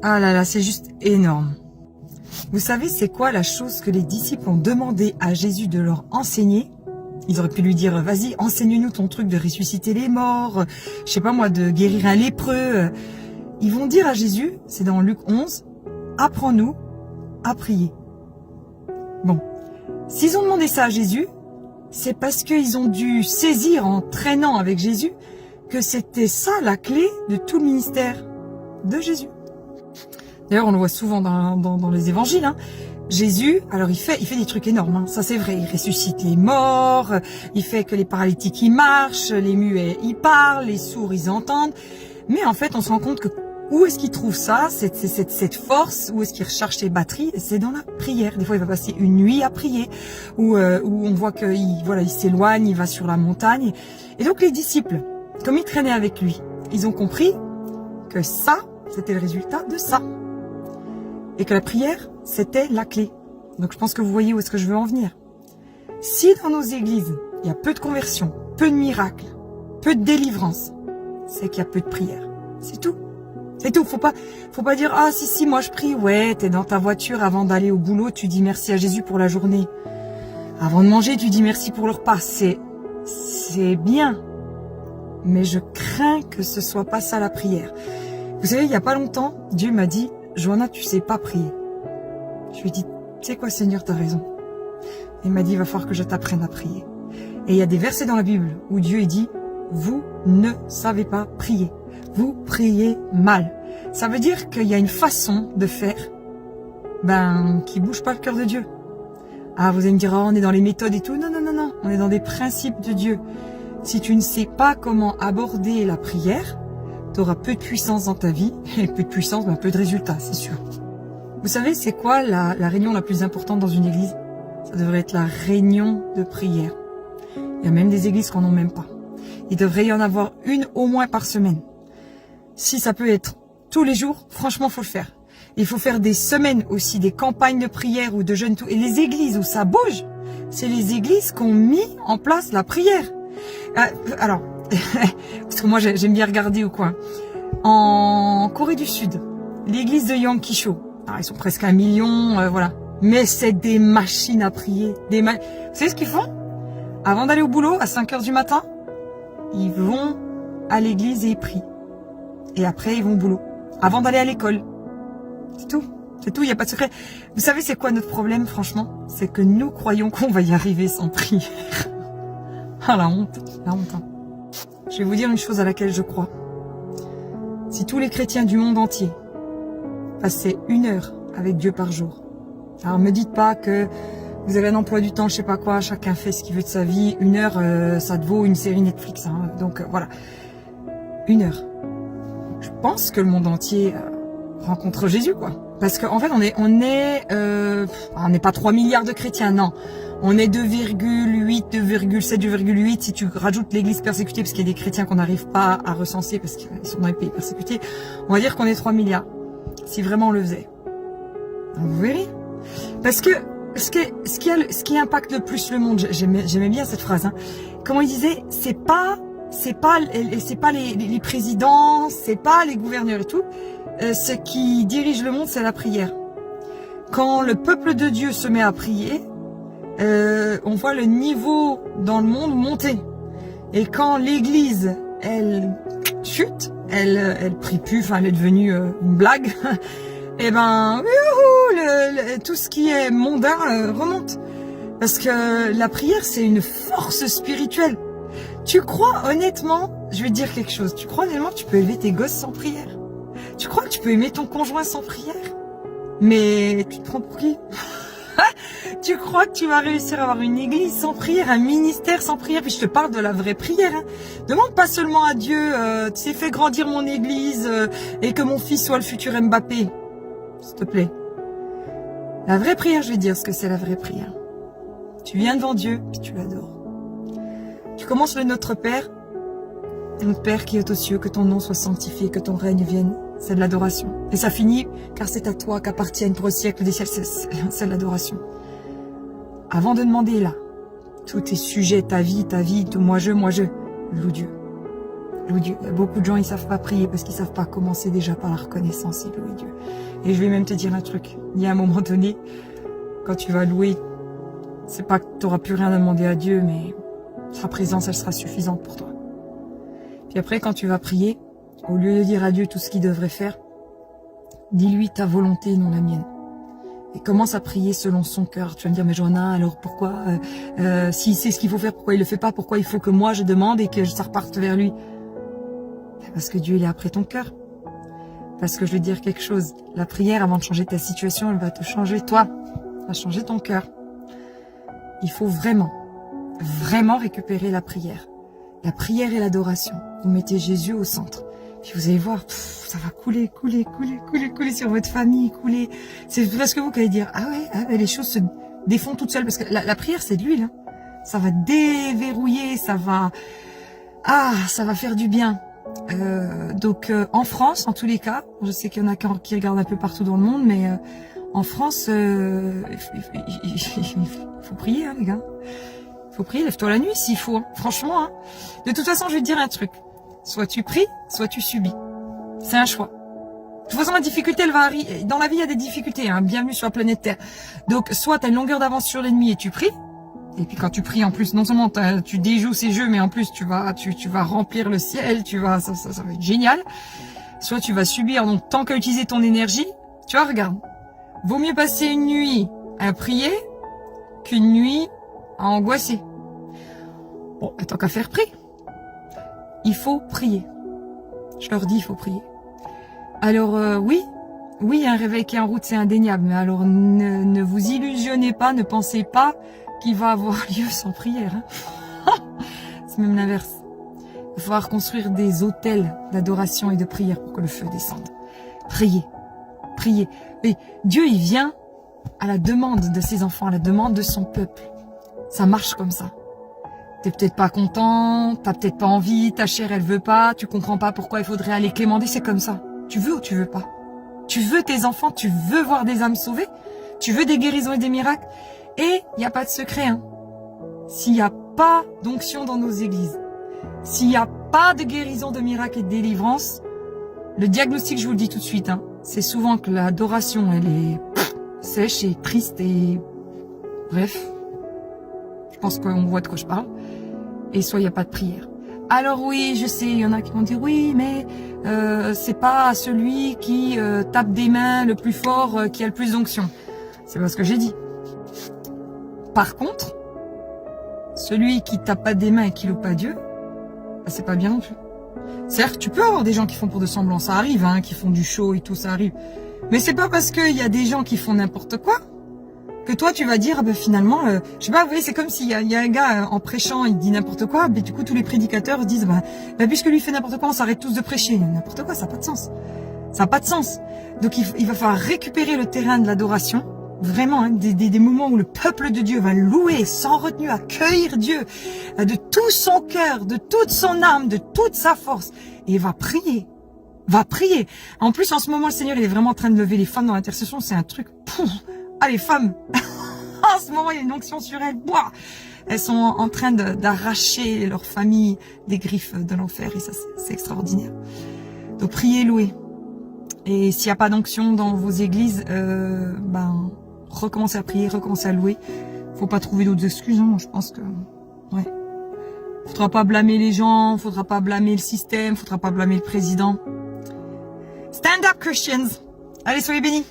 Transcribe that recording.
Ah là là, c'est juste énorme. Vous savez, c'est quoi la chose que les disciples ont demandé à Jésus de leur enseigner? Ils auraient pu lui dire, vas-y, enseigne-nous ton truc de ressusciter les morts, je sais pas moi, de guérir un lépreux. Ils vont dire à Jésus, c'est dans Luc 11, apprends-nous à prier. Bon, s'ils ont demandé ça à Jésus, c'est parce qu'ils ont dû saisir en traînant avec Jésus que c'était ça la clé de tout le ministère de Jésus. D'ailleurs, on le voit souvent dans les évangiles. Hein. Jésus, alors il fait des trucs énormes, hein. Ça c'est vrai. Il ressuscite les morts, il fait que les paralytiques ils marchent, les muets ils parlent, les sourds ils entendent. Mais en fait, on se rend compte que où est-ce qu'il trouve ça, cette force, où est-ce qu'il recharge ses batteries? C'est dans la prière. Des fois, il va passer une nuit à prier, où on voit qu'il s'éloigne, il va sur la montagne. Et donc les disciples, comme ils traînaient avec lui, ils ont compris que ça, c'était le résultat de ça. Et que la prière, c'était la clé. Donc je pense que vous voyez où est-ce que je veux en venir. Si dans nos églises, il y a peu de conversion, peu de miracles, peu de délivrance, c'est qu'il y a peu de prière. C'est tout. C'est tout. Faut pas dire, ah si, moi je prie. Ouais, t'es dans ta voiture avant d'aller au boulot, tu dis merci à Jésus pour la journée. Avant de manger, tu dis merci pour le repas. C'est bien. Mais je crains que ce soit pas ça la prière. Vous savez, il y a pas longtemps, Dieu m'a dit, Johanna, tu sais pas prier. Je lui ai dit, tu sais quoi Seigneur, t'as raison. Il m'a dit, il va falloir que je t'apprenne à prier. Et il y a des versets dans la Bible où Dieu dit, vous ne savez pas prier. Vous priez mal. Ça veut dire qu'il y a une façon de faire, qui bouge pas le cœur de Dieu. Ah, vous allez me dire, oh, on est dans les méthodes et tout. Non, non, non, non. On est dans des principes de Dieu. Si tu ne sais pas comment aborder la prière, tu auras peu de puissance dans ta vie, et peu de puissance, peu de résultats, c'est sûr. Vous savez, c'est quoi la réunion la plus importante dans une église? Ça devrait être la réunion de prière. Il y a même des églises qui n'en ont même pas. Il devrait y en avoir une au moins par semaine. Si ça peut être tous les jours, franchement, faut le faire. Il faut faire des semaines aussi, des campagnes de prière ou de jeûne. Et les églises où ça bouge, c'est les églises qui ont mis en place la prière. Alors, parce que moi j'aime bien regarder au coin. En Corée du Sud, l'église de Yankisho, ils sont presque 1 million, voilà. Mais c'est des machines à prier. Vous savez ce qu'ils font? Avant d'aller au boulot, à 5 heures du matin, ils vont à l'église et ils prient. Et après, ils vont au boulot. Avant d'aller à l'école. C'est tout. C'est tout, il n'y a pas de secret. Vous savez c'est quoi notre problème, franchement? C'est que nous croyons qu'on va y arriver sans prière. Ah, la honte. La honte, hein. Je vais vous dire une chose à laquelle je crois. Si tous les chrétiens du monde entier passaient 1 heure avec Dieu par jour, alors me dites pas que vous avez un emploi du temps, je sais pas quoi, chacun fait ce qu'il veut de sa vie, 1 heure, ça te vaut une série Netflix, hein. Donc voilà, 1 heure. Je pense que le monde entier rencontre Jésus, quoi. Parce qu'en fait, on n'est pas 3 milliards de chrétiens, non. On est 2,8, 2,7, 2,8 si tu rajoutes l'église persécutée, parce qu'il y a des chrétiens qu'on n'arrive pas à recenser parce qu'ils sont dans les pays persécutés. On va dire qu'on est 3 milliards, si vraiment on le faisait. Donc, vous verrez. Parce que ce qui impacte le plus le monde, j'aimais bien cette phrase, hein. Comment il disait, c'est pas les présidents, c'est pas les gouverneurs et tout. Ce qui dirige le monde, c'est la prière. Quand le peuple de Dieu se met à prier, on voit le niveau dans le monde monter. Et quand l'église, elle chute, elle prie plus, elle est devenue une blague, et tout ce qui est mondain remonte. Parce que la prière, c'est une force spirituelle. Tu crois honnêtement, je vais te dire quelque chose, tu crois honnêtement que tu peux élever tes gosses sans prière? Tu crois que tu peux aimer ton conjoint sans prière? Mais tu te prends pour qui? Tu crois que tu vas réussir à avoir une église sans prière, un ministère sans prière? Puis je te parle de la vraie prière, hein. Demande pas seulement à Dieu, tu sais, fais grandir mon église et que mon fils soit le futur Mbappé. S'il te plaît. La vraie prière, je vais dire ce que c'est la vraie prière. Tu viens devant Dieu, puis tu l'adores. Tu commences le Notre Père qui est aux cieux, que ton nom soit sanctifié, que ton règne vienne. C'est de l'adoration. Et ça finit, car c'est à toi qu'appartiennent pour le siècle des siècles, c'est de l'adoration. Avant de demander là, tout est sujet, ta vie, tout moi je, loue Dieu. Louez Dieu. Il y a beaucoup de gens, ils savent pas prier parce qu'ils savent pas commencer déjà par la reconnaissance. Et louer Dieu. Et je vais même te dire un truc. Il y a un moment donné, quand tu vas louer, c'est pas que tu n'auras plus rien à demander à Dieu, mais sa présence, elle sera suffisante pour toi. Puis après, quand tu vas prier, au lieu de dire à Dieu tout ce qu'il devrait faire, dis-lui ta volonté, non la mienne. Et commence à prier selon son cœur. Tu vas me dire, mais Johanna, alors pourquoi, s'il sait ce qu'il faut faire, pourquoi il le fait pas, pourquoi il faut que moi je demande et que ça reparte vers lui? Parce que Dieu, il est après ton cœur. Parce que je vais te dire quelque chose. La prière, avant de changer ta situation, elle va te changer toi. Elle va changer ton cœur. Il faut vraiment récupérer la prière. La prière et l'adoration. Vous mettez Jésus au centre. Puis vous allez voir, ça va couler sur votre famille, couler. C'est presque vous qui allez dire, ah ouais, les choses se défont toutes seules. Parce que la prière, c'est de l'huile. Hein. Ça va déverrouiller, ça va faire du bien. Donc en France, en tous les cas, je sais qu'il y en a qui regardent un peu partout dans le monde, mais en France, il faut prier, hein, les gars. Il faut prier, lève-toi la nuit s'il faut. Hein. Franchement, hein. De toute façon, je vais te dire un truc. Soit tu pries, soit tu subis. C'est un choix. De toute façon, la difficulté, elle va arriver. Dans la vie, il y a des difficultés. Hein. Bienvenue sur la planète Terre. Donc, soit tu as une longueur d'avance sur l'ennemi et tu pries. Et puis quand tu pries, en plus, non seulement tu déjoues ces jeux, mais en plus, tu vas remplir le ciel. Ça va être génial. Soit tu vas subir. Donc, tant qu'à utiliser ton énergie, tu vois, regarde. Vaut mieux passer une nuit à prier qu'une nuit à angoisser. Bon, tant qu'à faire, prie. Il faut prier. Je leur dis, il faut prier. Alors, oui, un réveil qui est en route, c'est indéniable. Mais alors, ne vous illusionnez pas, ne pensez pas qu'il va avoir lieu sans prière. Hein. C'est même l'inverse. Il va falloir construire des autels d'adoration et de prière pour que le feu descende. Priez. Mais Dieu, il vient à la demande de ses enfants, à la demande de son peuple. Ça marche comme ça. T'es peut-être pas content, t'as peut-être pas envie, ta chair elle veut pas, tu comprends pas pourquoi il faudrait aller clémenter, c'est comme ça. Tu veux ou tu veux pas? Tu veux tes enfants, tu veux voir des âmes sauvées, tu veux des guérisons et des miracles, et il n'y a pas de secret. Hein. S'il n'y a pas d'onction dans nos églises, s'il n'y a pas de guérison, de miracles et de délivrance, le diagnostic, je vous le dis tout de suite, hein, c'est souvent que l'adoration elle est sèche et triste et bref. Je pense qu'on voit de quoi je parle. Et soit il n'y a pas de prière. Alors oui, je sais, il y en a qui vont dire oui, mais c'est pas celui qui tape des mains le plus fort qui a le plus d'onction. C'est pas ce que j'ai dit. Par contre, celui qui tape pas des mains et qui loue pas Dieu, bah, c'est pas bien non plus. Certes, tu peux avoir des gens qui font pour de semblant, ça arrive, hein, qui font du show et tout, ça arrive. Mais c'est pas parce qu'il y a des gens qui font n'importe quoi que toi tu vas dire ah ben finalement je sais pas, vous voyez, c'est comme s'il y a un gars en prêchant, il dit n'importe quoi, mais du coup tous les prédicateurs disent bah puisque lui fait n'importe quoi, on s'arrête tous de prêcher. N'importe quoi, ça n'a pas de sens. Ça n'a pas de sens. Donc il va falloir récupérer le terrain de l'adoration, vraiment, hein, des moments où le peuple de Dieu va louer sans retenue, accueillir Dieu de tout son cœur, de toute son âme, de toute sa force, et va prier. Va prier. En plus, en ce moment, le Seigneur il est vraiment en train de lever les femmes dans l'intercession, c'est un truc. Ah, les femmes, en ce moment, il y a une onction sur elles. Boah, elles sont en train d'arracher leur famille des griffes de l'enfer. Et ça, c'est extraordinaire. Donc, priez, louez. Et s'il n'y a pas d'onction dans vos églises, recommencez à prier, recommencez à louer. Faut pas trouver d'autres excuses. Hein. Je pense que, ouais. Faudra pas blâmer les gens, faudra pas blâmer le système, faudra pas blâmer le président. Stand up, Christians. Allez, soyez bénis.